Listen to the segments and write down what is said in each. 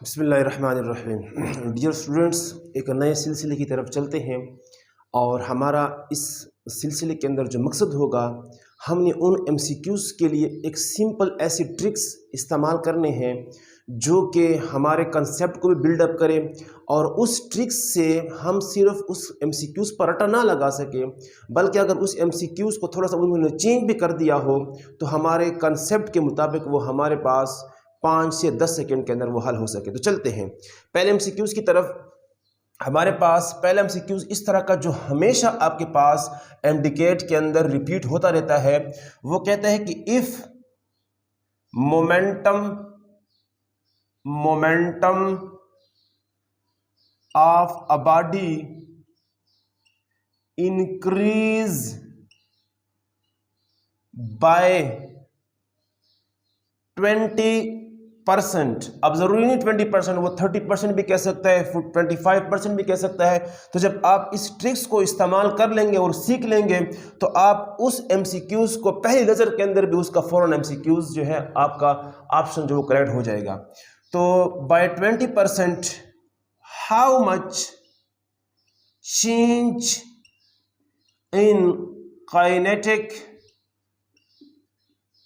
बिस्मिल्लाहिर्रहमानिर्रहीम। Dear students, एक नए सिलसिले की तरफ चलते हैं और हमारा इस सिलसिले के अंदर जो मकसद होगा, हमने उन एमसीक्यूज़ के लिए एक सिंपल ऐसी ट्रिक्स इस्तेमाल करने हैं जो कि हमारे कंसेप्ट को भी बिल्डअप करें और उस ट्रिक्स से हम सिर्फ उस एमसीक्यूज़ पर रटा ना लगा सकें, बल्कि अगर उस एमसीक्यूज़ को थोड़ा सा उन्होंने चेंज भी कर दिया हो तो हमारे कंसेप्ट के मुताबिक वो हमारे पास 5 से 10 सेकंड के अंदर वो हल हो सके। तो चलते हैं पहले एमसीक्यूज़ की तरफ। हमारे पास पहला एमसीक्यूज़ इस तरह का जो हमेशा आपके पास एमडीकेट के अंदर रिपीट होता रहता है, वो कहता है कि if momentum of a body increase by 20%, अब जरूरी नहीं 20%, वो 30% भी कह सकता है, 25% भी कह सकता है। तो जब आप इस ट्रिक्स को इस्तेमाल कर लेंगे और सीख लेंगे तो आप उस एमसीक्यूज को पहली नज़र के अंदर भी उसका फौरन एमसीक्यूज जो है आपका ऑप्शन जो करेक्ट हो जाएगा। तो by 20% how much change in kinetic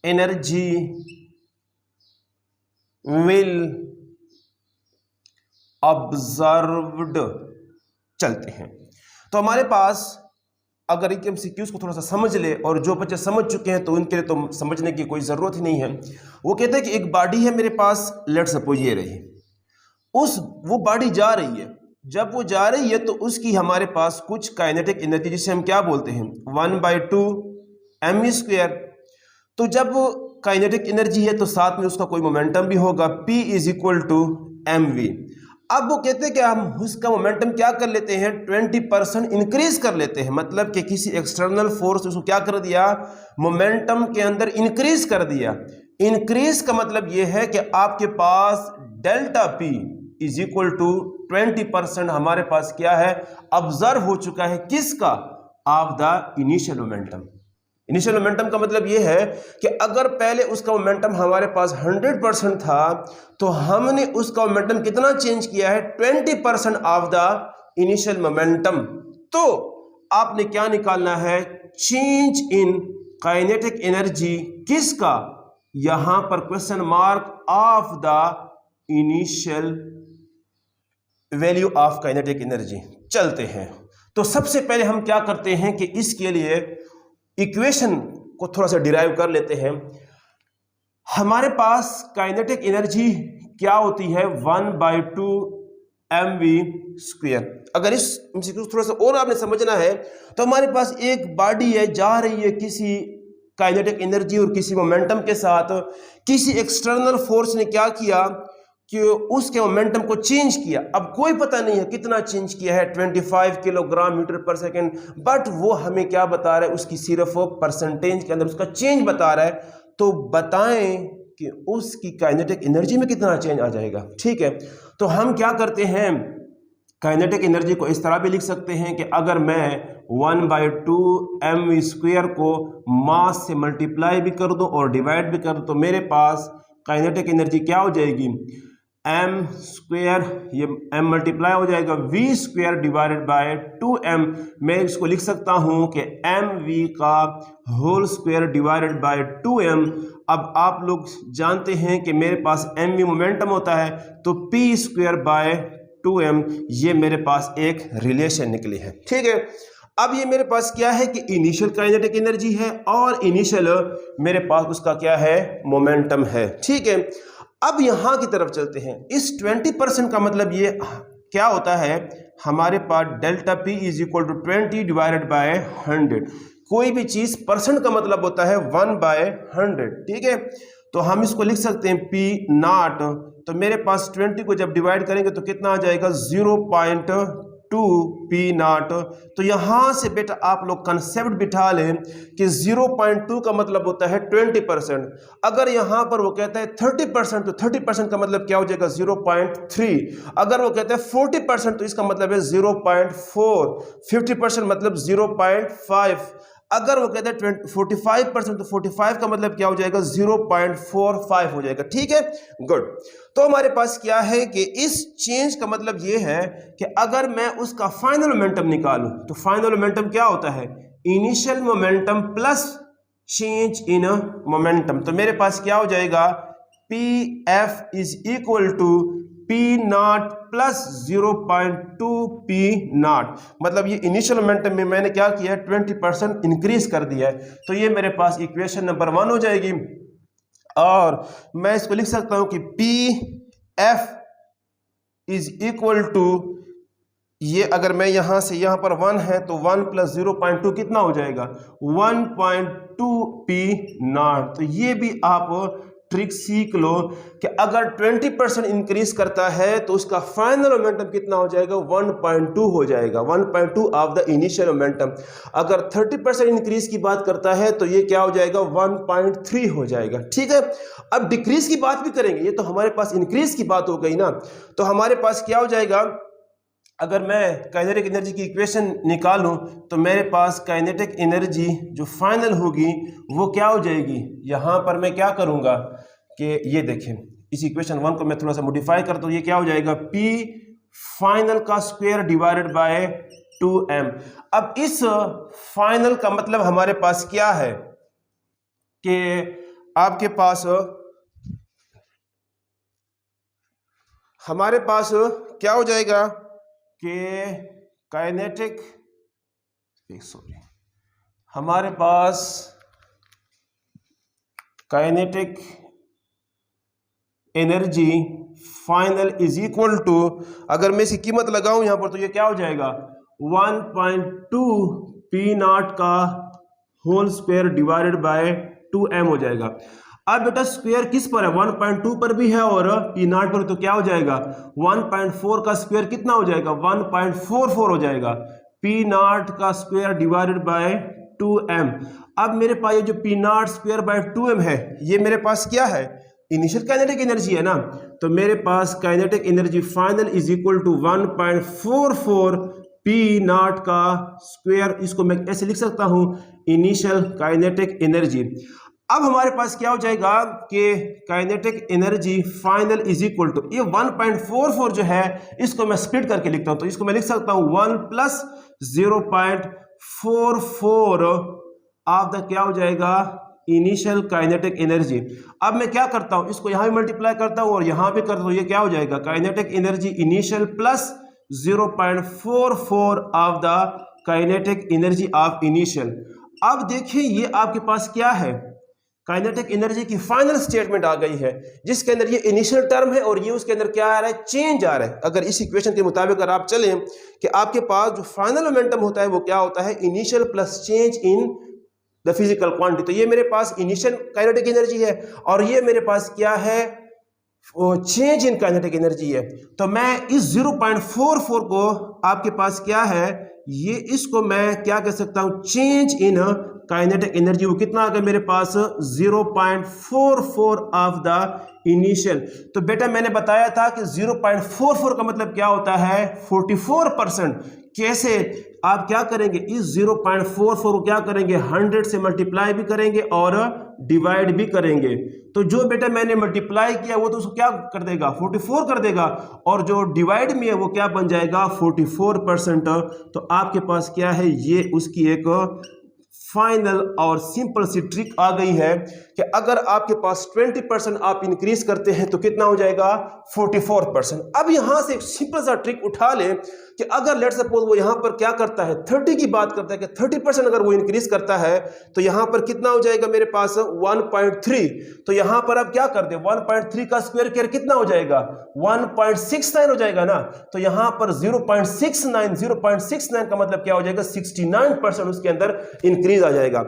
energy will observed. चलते हैं। तो हमारे पास अगर एक एमसीक्यूज़ को थोड़ा सा समझ ले, और जो बच्चे समझ चुके हैं तो उनके लिए तो समझने की कोई ज़रूरत ही नहीं है। वो कहते हैं कि एक बॉडी है मेरे पास, लेट सपोज ये रही, वो बॉडी जा रही है। जब वो जा रही है तो उसकी हमारे पास कुछ काइनेटिक एनर्जी, जिसे हम क्या बोलते हैं 1/2 mv²। तो जब काइनेटिक एनर्जी है तो साथ में उसका कोई मोमेंटम भी होगा, P = mv। अब वो कहते हैं कि हम उसका मोमेंटम क्या कर लेते हैं, 20% इंक्रीज कर लेते हैं। मतलब कि किसी एक्सटर्नल फोर्स उसको क्या कर दिया, मोमेंटम के अंदर इंक्रीज कर दिया। इंक्रीज का मतलब ये है कि आपके पास डेल्टा P = 20% हमारे पास क्या है, ऑब्जर्व हो चुका है। किसका, of the initial momentum. Initial momentum का मतलब यह है कि अगर पहले उसका मोमेंटम हमारे पास 100% था तो हमने उसका मोमेंटम कितना चेंज किया है, 20% ऑफ द इनिशियल मोमेंटम। तो आपने क्या निकालना है, चेंज इन काइनेटिक एनर्जी। किसका, यहां पर question mark, of the initial value of kinetic energy. चलते हैं। तो सबसे पहले हम क्या करते हैं कि इसके लिए इक्वेशन को थोड़ा सा डिराइव कर लेते हैं। हमारे पास काइनेटिक एनर्जी क्या होती है, 1/2 mv²। अगर इस थोड़ा सा और आपने समझना है तो हमारे पास एक बॉडी है, जा रही है किसी काइनेटिक एनर्जी और किसी मोमेंटम के साथ। किसी एक्सटर्नल फोर्स ने क्या किया कि उसके मोमेंटम को चेंज किया। अब कोई पता नहीं है कितना चेंज किया है, 25 किलोग्राम मीटर पर सेकेंड, बट वो हमें क्या बता रहा है, उसकी सिर्फ परसेंटेज के अंदर उसका चेंज बता रहा है। तो बताएं कि उसकी काइनेटिक एनर्जी में कितना चेंज आ जाएगा। ठीक है, तो हम क्या करते हैं, काइनेटिक एनर्जी को इस तरह भी लिख सकते हैं कि अगर मैं 1/2 mv² को मास से मल्टीप्लाई भी कर दूं और डिवाइड भी कर दूं तो मेरे पास काइनेटिक एनर्जी क्या हो जाएगी, m², ये m मल्टीप्लाई हो जाएगा v² / 2m। मैं इसको लिख सकता हूं कि mv का whole square divided by 2m। अब आप लोग जानते हैं कि मेरे पास mv मोमेंटम होता है, तो p² / 2m, ये मेरे पास एक रिलेशन निकली है। ठीक है, अब ये मेरे पास क्या है कि इनिशियल काइनेटिक एनर्जी है और इनिशियल मेरे पास उसका क्या है, मोमेंटम है। ठीक है, अब यहां की तरफ चलते हैं। इस 20% का मतलब ये क्या होता है, हमारे पास डेल्टा P = 20 डिवाइडेड बाय 100। कोई भी चीज परसेंट का मतलब होता है 1/100। ठीक है, तो हम इसको लिख सकते हैं P0। तो मेरे पास 20 को जब डिवाइड करेंगे तो कितना आ जाएगा, 0.2 P0। तो यहां से बेटा आप लोग कंसेप्ट बिठा लें कि 0.2 का मतलब होता है 20%। अगर यहां पर वो कहता है 30%, तो 30% का मतलब क्या हो जाएगा, 0.3। अगर वो कहता है 40% तो इसका मतलब है 0.4। 50% मतलब 0.5। अगर वो कहते हैं 45% तो 45 का मतलब क्या हो जाएगा 0.45 हो जाएगा। ठीक है, गुड। तो हमारे पास क्या है कि इस चेंज का मतलब ये है कि अगर मैं उसका फाइनल मोमेंटम निकालूं तो फाइनल मोमेंटम क्या होता है, initial momentum plus change in momentum. तो मेरे पास क्या हो जाएगा, P F is equal to P not plus 0.2 P not. मतलब ये इनिशियल मोमेंटम में मैंने क्या किया है, 20% इंक्रीज कर दिया है। तो ये मेरे पास इक्वेशन नंबर 1 हो जाएगी। और मैं इसको लिख सकता हूं कि P F is equal to, ये अगर मैं यहां से यहां पर 1 है तो 1 प्लस 0.2 कितना हो जाएगा, 1.2 पी नॉट। तो ये भी आप ट्रिक सीख लो कि अगर 20% इंक्रीज करता है तो उसका फाइनल मोमेंटम कितना हो जाएगा, 1.2 हो जाएगा, 1.2 ऑफ द इनिशियल मोमेंटम। अगर 30% इंक्रीज की बात करता है तो ये क्या हो जाएगा, 1.3 हो जाएगा। ठीक है, अब डिक्रीज की बात भी करेंगे, ये तो हमारे पास इंक्रीज की बात हो गई ना। तो हमारे पास क्या हो जाएगा, अगर मैं काइनेटिक एनर्जी की इक्वेशन निकालूं तो मेरे पास काइनेटिक एनर्जी जो फाइनल होगी वो क्या हो जाएगी, यहां पर मैं क्या करूंगा कि ये देखें, इस इक्वेशन 1 को मैं थोड़ा सा मॉडिफाई करता हूं, ये क्या हो जाएगा, P फाइनल का स्क्वायर डिवाइडेड बाय 2m। अब इस फाइनल का मतलब हमारे पास क्या है कि आपके पास हमारे पास क्या हो जाएगा कि काइनेटिक, हमारे पास kinetic energy final is equal to, अगर मैं इसकी कीमत लगाऊं यहां पर तो ये क्या हो जाएगा, 1.2 पी नॉट का whole square divided by 2m हो जाएगा। अब बेटा स्क्वायर किस पर है, 1.2 पर भी है और पी नॉट पर, तो क्या हो जाएगा, 1.4 का स्क्वायर कितना हो जाएगा, 1.44 हो जाएगा, पी नॉट का स्क्वायर डिवाइडेड बाय 2m। अब मेरे पास ये जो P not square by 2m है, ये मेरे पास क्या है, इनिशियल काइनेटिक एनर्जी है ना। तो मेरे पास kinetic energy final is equal to 1.44 P not का स्क्वायर, इसको मैं ऐसे लिख सकता हूं, इनिशियल काइनेटिक एनर्जी। अब हमारे पास क्या हो जाएगा कि kinetic energy final is equal to, ये 1.44 जो है इसको मैं स्प्लिट करके लिखता हूं, तो इसको मैं लिख सकता हूं 1 प्लस 0.44 ऑफ द क्या हो जाएगा, इनिशियल काइनेटिक एनर्जी। अब मैं क्या करता हूं, इसको यहां भी मल्टीप्लाई करता हूं और यहां भी करता हूं, ये क्या हो जाएगा, kinetic energy initial plus 0.44 of the kinetic energy of initial. अब देखिए ये आपके पास क्या है, काइनेटिक एनर्जी की फाइनल स्टेटमेंट आ गई है, जिसके अंदर ये इनिशियल टर्म है और ये उसके अंदर क्या आ रहा है, चेंज आ रहा है। अगर इस इक्वेशन के मुताबिक अगर आप चलें कि आपके पास जो फाइनल मोमेंटम होता है वो क्या होता है, initial plus change in the physical quantity. तो ये मेरे पास इनिशियल काइनेटिक एनर्जी है और ये मेरे पास क्या है, चेंज इन काइनेटिक एनर्जी है। तो मैं इस 0.44 को आपके पास क्या है, ये इसको मैं क्या कह सकता हूं, चेंज इन काइनेटिक एनर्जी। वो कितना आ गया मेरे पास, 0.44 ऑफ द इनिशियल। तो बेटा मैंने बताया था कि 0.44 का मतलब क्या होता है, 44%। कैसे, आप क्या करेंगे, इस 0.44 को क्या करेंगे, 100 से मल्टीप्लाई भी करेंगे और डिवाइड भी करेंगे। तो जो बेटा मैंने मल्टीप्लाई किया वो तो उसको क्या कर देगा, 44 कर देगा, और जो डिवाइड में है वो क्या बन जाएगा, 44%। तो आपके पास क्या है, ये उसकी एक फाइनल और सिंपल सी ट्रिक आ गई है कि अगर आपके पास 20% आप इंक्रीज करते हैं तो कितना हो जाएगा, 44%। अब यहां से एक सिंपल सा ट्रिक उठा लें कि अगर लेट सपोज वो यहां पर क्या करता है, 30 की बात करता है कि 30% अगर वो इंक्रीज करता है तो यहां पर कितना हो जाएगा मेरे पास, 1.3। तो यहां पर अब क्या कर दे, 1.3 का स्क्वायर कितना हो जाएगा, 1.69 हो जाएगा ना। तो यहां पर 0.69 का मतलब क्या हो जाएगा, 69% उसके अंदर इंक्रीज आ जाएगा।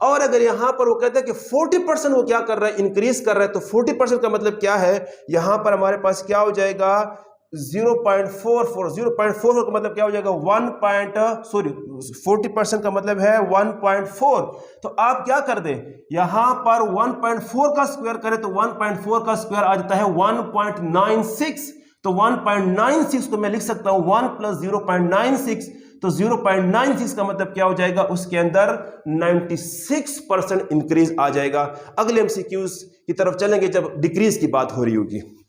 और अगर यहां पर वो कहता है कि 40% वो क्या कर रहा है, इंक्रीज कर रहा है, तो 40% का मतलब क्या है, यहां पर हमारे पास क्या हो जाएगा, 0.44 का मतलब क्या हो जाएगा, 40% का मतलब है 1.4। तो आप क्या कर दे, यहां पर 1.4 का स्क्वायर करें तो 1.4 का स्क्वायर आ जाता है 1.96। तो 1.96 को मैं लिख सकता हूं 1 प्लस 0.96, तो 0.96 का मतलब क्या हो जाएगा, उसके अंदर 96% इंक्रीज आ जाएगा। अगले एमसीक्यूज की तरफ चलेंगे जब डिक्रीज की बात हो रही होगी।